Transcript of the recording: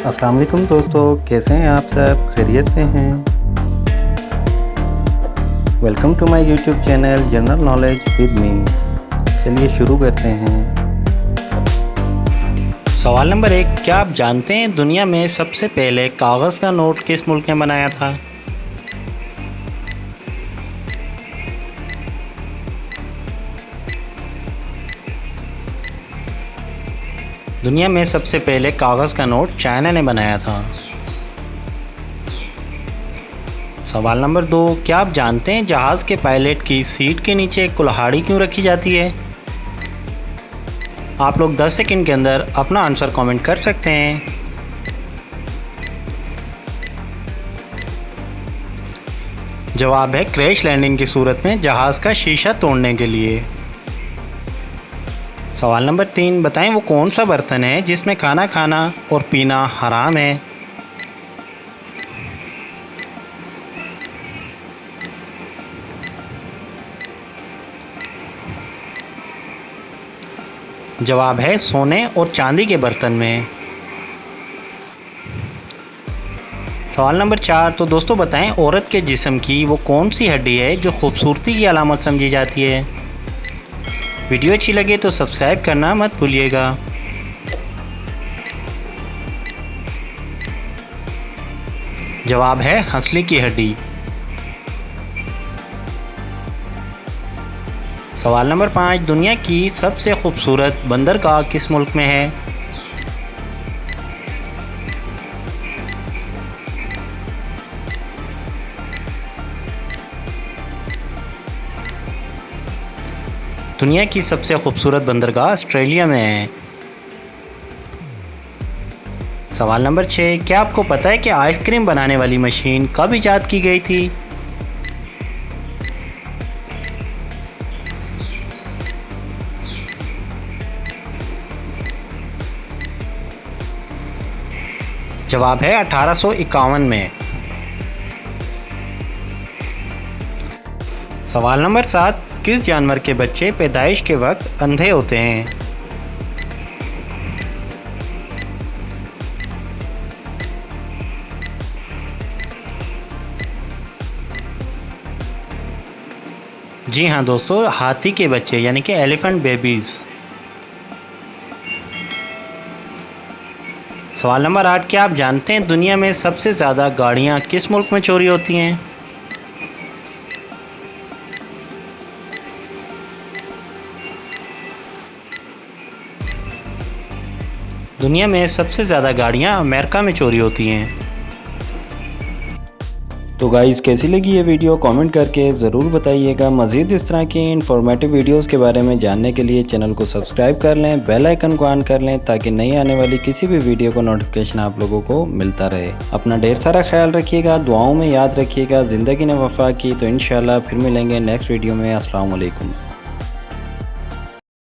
अस्सलाम वालेकुम दोस्तों, कैसे हैं आप सब? खैरियत से हैं? Welcome to my YouTube channel general knowledge with me. चलिए शुरू करते हैं। सवाल नंबर 1, क्या आप जानते हैं दुनिया में सबसे पहले कागज़ का नोट किस मुल्क ने बनाया था? दुनिया में सबसे पहले कागज़ का नोट चाइना ने बनाया था। सवाल नंबर 2, क्या आप जानते हैं जहाज़ के पायलट की सीट के नीचे एक कुल्हाड़ी क्यों रखी जाती है? आप लोग 10 सेकंड के अंदर अपना आंसर कमेंट कर सकते हैं। जवाब है क्रैश लैंडिंग की सूरत में जहाज़ का शीशा तोड़ने के लिए। सवाल नंबर 3, बताएं वो कौन सा बर्तन है जिसमें खाना खाना और पीना हराम है? जवाब है सोने और चांदी के बर्तन में। सवाल नंबर 4, तो दोस्तों बताएं औरत के जिस्म की वो कौन सी हड्डी है जो खूबसूरती की अलामत समझी जाती है? वीडियो अच्छी लगे तो सब्सक्राइब करना मत भूलिएगा। जवाब है हंसली की हड्डी। सवाल नंबर 5, दुनिया की सबसे खूबसूरत बंदरगाह किस मुल्क में है? दुनिया की सबसे खूबसूरत बंदरगाह ऑस्ट्रेलिया में है। सवाल नंबर 6, क्या आपको पता है कि आइसक्रीम बनाने वाली मशीन कब ईजाद की गई थी? जवाब है 1851 में। सवाल नंबर 7, किस जानवर के बच्चे पैदाइश के वक्त अंधे होते हैं? जी हाँ दोस्तों, हाथी के बच्चे यानी कि एलिफेंट बेबीज। सवाल नंबर 8, क्या आप जानते हैं दुनिया में सबसे ज़्यादा गाड़ियाँ किस मुल्क में चोरी होती हैं? दुनिया में सबसे ज़्यादा गाड़ियाँ अमेरिका में चोरी होती हैं। तो गाइस, कैसी लगी ये वीडियो कमेंट करके ज़रूर बताइएगा। मज़ीद इस तरह की इंफॉर्मेटिव वीडियोस के बारे में जानने के लिए चैनल को सब्सक्राइब कर लें, बेल आइकन को ऑन कर लें ताकि नई आने वाली किसी भी वीडियो को नोटिफिकेशन आप लोगों को मिलता रहे। अपना ढेर सारा ख्याल रखिएगा, दुआओं में याद रखिएगा। ज़िंदगी ने वफ़ा की तो इंशाल्लाह फिर मिलेंगे नेक्स्ट वीडियो में। अस्सलाम वालेकुम।